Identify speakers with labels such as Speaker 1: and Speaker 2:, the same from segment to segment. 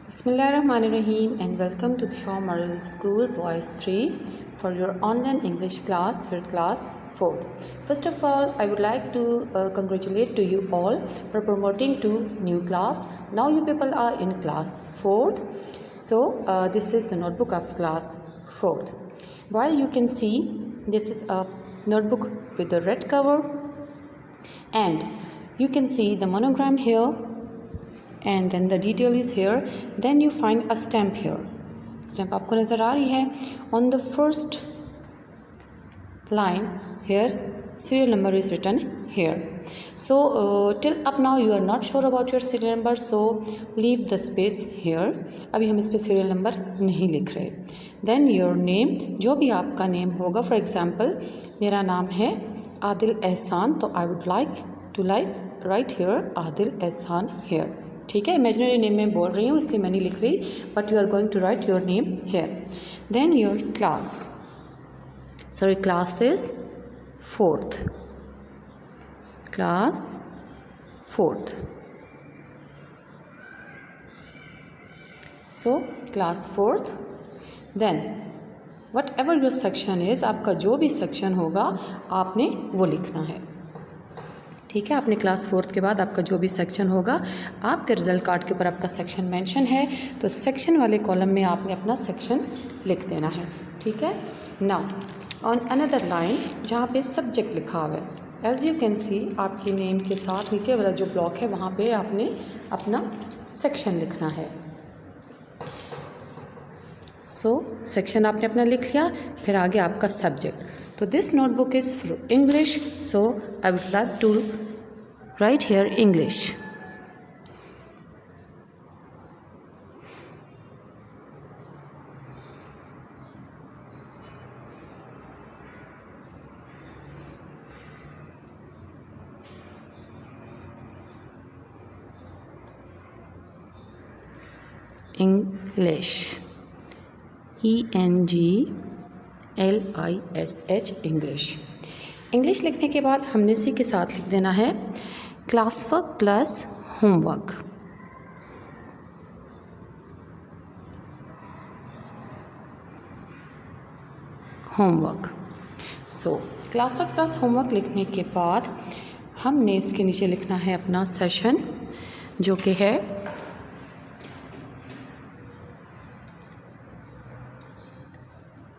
Speaker 1: Bismillahirrahmanirrahim and welcome to the Shaw Moral School Boys 3 for your online English class for class 4th. First of all, I would like to congratulate to you all for promoting to new class. Now you people are in class 4th. So this is the notebook of class 4th. While you can see this is a notebook with a red cover and you can see the monogram here. And then the detail is here. Then you find a stamp here. Stamp आपको नज़र आ रही है. On the first line here, serial number is written here. So till up now you are not sure about your serial number. So leave the space here. अभी हम इस पे serial number नहीं लिख रहे. Then your name, जो भी आपका name होगा. For example, मेरा नाम है आदिल एहसान. तो I would like to write here Adil एहसान here. ठीक है, इमेजिनरी नेम में बोल रही हूँ इसलिए मैं नहीं लिख रही, but you are going to write your name here. Then your class, sorry class is 4th, class 4th. So class 4th. Then whatever your section is, आपका जो भी सेक्शन होगा आपने वो लिखना है. ठीक है, आपने क्लास 4th के बाद आपका जो भी सेक्शन होगा, आपके रिजल्ट कार्ड के ऊपर आपका सेक्शन मेंशन है तो सेक्शन वाले कॉलम में आपने अपना सेक्शन लिख देना है. ठीक है. नाउ ऑन अनदर लाइन जहाँ पे सब्जेक्ट लिखा हुआ है, एज यू कैन सी आपकी नेम के साथ नीचे वाला जो ब्लॉक है वहाँ पे आपने अपना सेक्शन लिखना है. सो सेक्शन आपने अपना लिख लिया, फिर आगे आपका सब्जेक्ट. तो this notebook is for English, so I would like to write here English. English, ENGLISH English. English लिखने के बाद हमने इसी के साथ लिख देना है class work plus homework. Homework. So class work plus homework लिखने के बाद हमने इसके नीचे लिखना है अपना सेशन जो कि है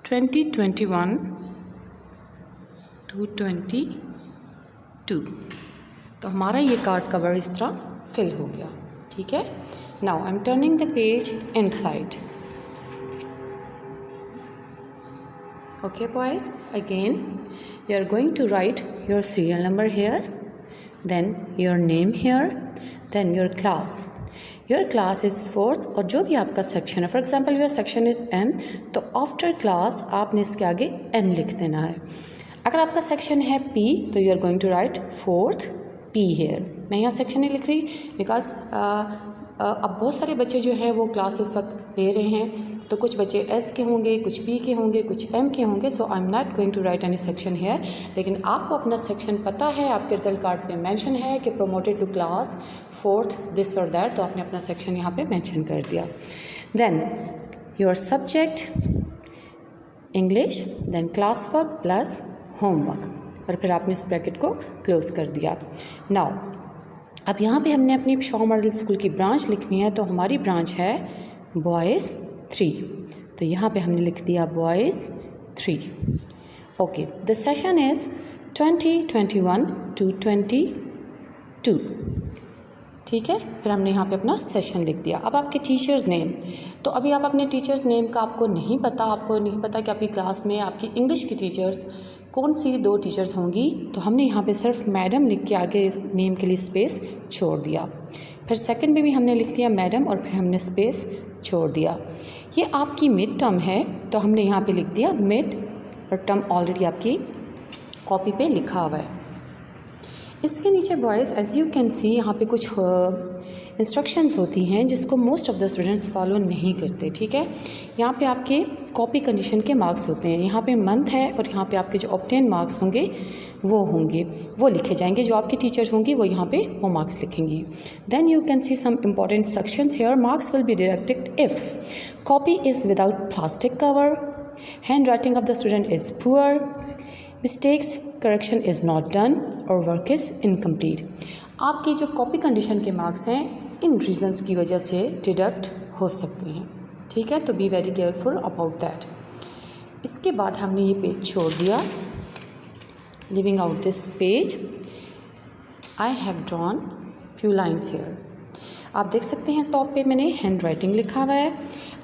Speaker 1: 2021 to 22. तो हमारा ये कार्ड कवर इस तरह फिल हो गया. ठीक है. Now I am turning the page inside. Okay boys, again you are going to write your serial number here, then your name here, then your class. Your class is 4th और जो भी आपका section है, for example your section is M, तो after class आपने इसके आगे M लिख देना है. अगर आपका सेक्शन है P तो you are going to write 4th P here. मैं यहाँ सेक्शन नहीं लिख रही बिकॉज अब बहुत सारे बच्चे जो हैं वो क्लास इस वक्त ले रहे हैं, तो कुछ बच्चे S के होंगे, कुछ P के होंगे, कुछ M के होंगे. So I am not going to write any section here. लेकिन आपको अपना सेक्शन पता है, आपके रिजल्ट कार्ड पे मेंशन है कि promoted to class 4th this और दैट, तो आपने अपना सेक्शन यहाँ पे मेंशन कर दिया. Then your subject English, then class work plus homework, और फिर आपने इस ब्रैकेट को क्लोज कर दिया. नाउ अब यहाँ पे हमने अपनी शॉ मॉडल स्कूल की ब्रांच लिखनी है, तो हमारी ब्रांच है बॉयज़ 3, तो यहाँ पे हमने लिख दिया boys 3. Okay, the session is 2021 to 22. ठीक है. फिर हमने यहाँ पे अपना सेशन लिख दिया. अब आपके टीचर्स नेम, तो अभी आप अपने टीचर्स नेम का आपको नहीं पता कि आपकी क्लास में आपकी इंग्लिश की टीचर्स कौन सी 2 टीचर्स होंगी, तो हमने यहाँ पे सिर्फ मैडम लिख के आगे नेम के लिए स्पेस छोड़ दिया. फिर सेकंड में भी हमने लिख दिया मैडम और फिर हमने स्पेस छोड़ दिया. ये आपकी मिड टर्म है तो हमने यहाँ पे लिख दिया मिड, और टर्म ऑलरेडी आपकी कॉपी पे लिखा हुआ है. इसके नीचे boys as you can see यहाँ पे कुछ इंस्ट्रक्शंस होती हैं जिसको most of the students follow नहीं करते, ठीक है। यहाँ पे आपके कॉपी कंडीशन के मार्क्स होते हैं, यहाँ पे मंथ है और यहाँ पे आपके जो ऑब्टेन मार्क्स होंगे वो लिखे जाएंगे, जो आपकी टीचर्स होंगी वो यहाँ पे वो मार्क्स लिखेंगी। Then you can see some important sections here. Marks will be deducted if copy is without plastic cover, hand writing of the student is poor, mistakes correction is not done और work is incomplete. आपकी जो copy condition के marks हैं इन reasons की वजह से deduct हो सकते हैं, ठीक है। तो be very careful about that. इसके बाद हमने ये पेज छोड़ दिया। Leaving out this page I have drawn few lines here. आप देख सकते हैं टॉप पे मैंने हैंड राइटिंग लिखा हुआ है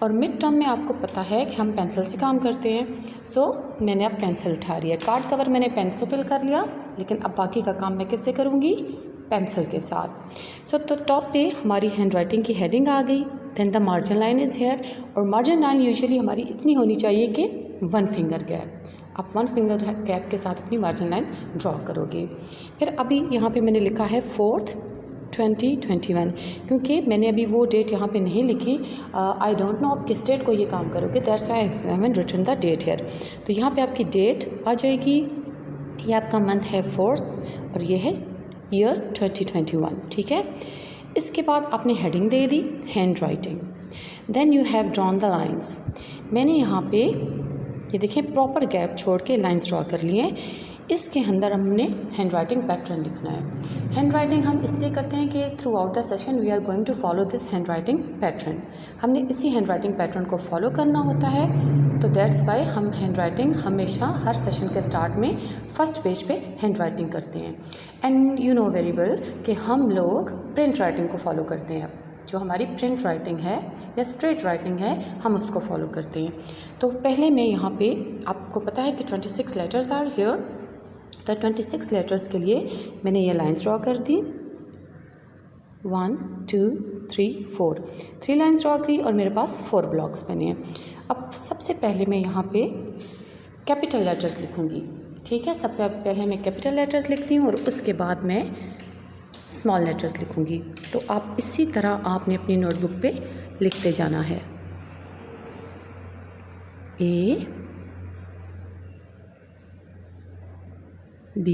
Speaker 1: और मिड टर्म में आपको पता है कि हम पेंसिल से काम करते हैं। सो मैंने अब पेंसिल उठा रही है। कार्ड कवर मैंने पेन से फिल कर लिया, लेकिन अब बाकी का काम मैं किससे करूँगी? पेंसिल के साथ। सो तो टॉप पे हमारी हैंड राइटिंग की हेडिंग आ गई। Then the margin line is here और मार्जिन लाइन यूजुअली हमारी इतनी होनी चाहिए कि 1 फिंगर गैप। आप 1 फिंगर गैप के साथ अपनी मार्जिन लाइन ड्रॉ करोगे। फिर अभी यहाँ पे मैंने लिखा है 4th 2021, क्योंकि मैंने अभी वो डेट यहाँ पे नहीं लिखी। आई डोंट नो आप किस डेट को ये काम करोगे, that's why I haven't written the date here. तो यहाँ पे आपकी डेट आ जाएगी, ये आपका मंथ है 4th और ये है ईयर 2021, ठीक है। इसके बाद आपने हेडिंग दे दी handwriting. Then you have drawn the lines. मैंने यहाँ पे ये देखें प्रॉपर गैप छोड़ के लाइन्स ड्रॉ कर लिए हैं। इसके अंदर हमने हैंड राइटिंग पैटर्न लिखना है। हैंड राइटिंग हम इसलिए करते हैं कि throughout the session we are going to follow this hand writing pattern. हमने इसी हैंड राइटिंग पैटर्न को फॉलो करना होता है, तो दैट्स वाई हम हैंड राइटिंग हमेशा हर सेशन के स्टार्ट में फर्स्ट पेज पे हैंड राइटिंग करते हैं। And you know very well कि हम लोग प्रिंट राइटिंग को फॉलो करते हैं। जो हमारी प्रिंट राइटिंग है या स्ट्रेट राइटिंग है हम उसको फॉलो करते हैं। तो पहले मैं यहाँ पे आपको पता है कि 26 लेटर्स आर हियर, तो 26 लेटर्स के लिए मैंने ये लाइन्स ड्रॉ कर दी। 1 2 3 4 3 लाइन्स ड्रॉ की और मेरे पास 4 ब्लॉक्स बने हैं। अब सबसे पहले मैं यहाँ पे कैपिटल लेटर्स लिखूँगी, ठीक है। सबसे पहले मैं कैपिटल लेटर्स लिखती हूँ और उसके बाद मैं स्मॉल लेटर्स लिखूँगी। तो आप इसी तरह आपने अपनी नोटबुक पे लिखते जाना है। A B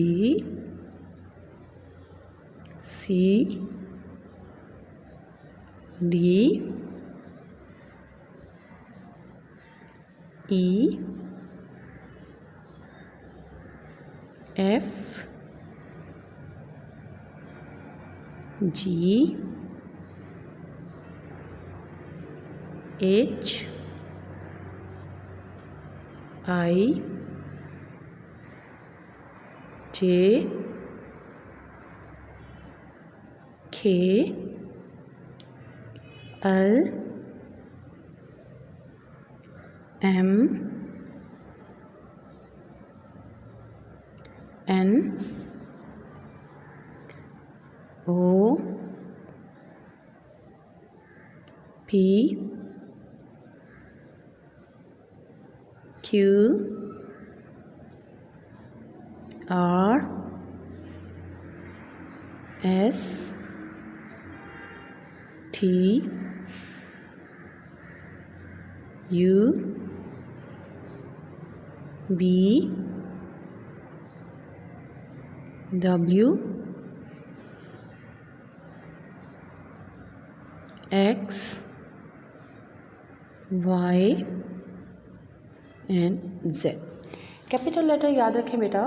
Speaker 1: C D E F G H I J K L M N O P Q R S T U V W X Y and Z। Capital letter याद रखें बेटा,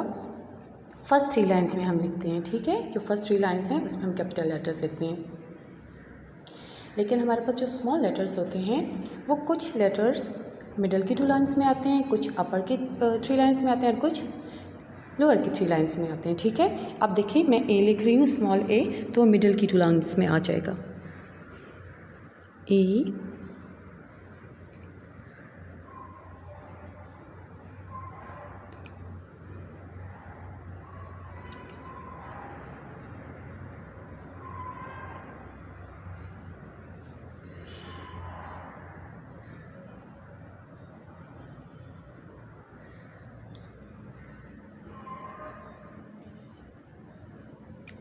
Speaker 1: फर्स्ट 3 लाइन्स में हम लिखते हैं, ठीक है। जो फर्स्ट 3 लाइन्स हैं उसमें हम कैपिटल लेटर्स लिखते हैं। लेकिन हमारे पास जो स्मॉल लेटर्स होते हैं वो कुछ लेटर्स मिडल की 2 लाइन्स में आते हैं, कुछ अपर की 3 लाइन्स में आते हैं और कुछ लोअर की 3 लाइन्स में आते हैं, ठीक है। अब देखिए मैं ए लिख रही हूँ, स्मॉल ए, तो मिडल की 2 लाइन्स में आ जाएगा। ए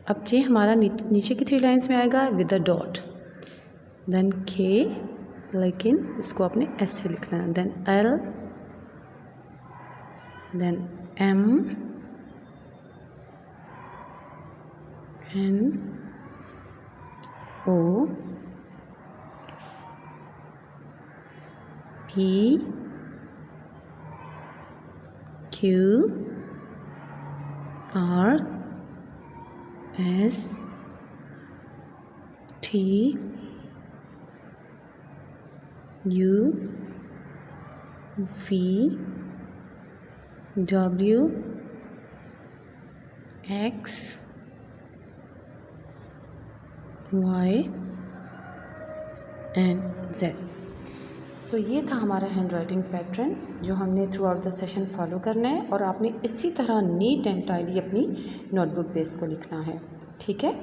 Speaker 1: अब जे हमारा नीचे की 3 लाइन्स में आएगा विद द डॉट, देन के, लेकिन इसको आपने एस से लिखना है, then L, then M, N, O, P, Q, R, S, T, U, V, W, X, Y and Z. So ये था हमारा हैंड राइटिंग पैटर्न जो हमने throughout the session follow करना है, और आपने इसी तरह नीट एंड टाइडी अपनी नोटबुक पे इसको लिखना है। ठीक है।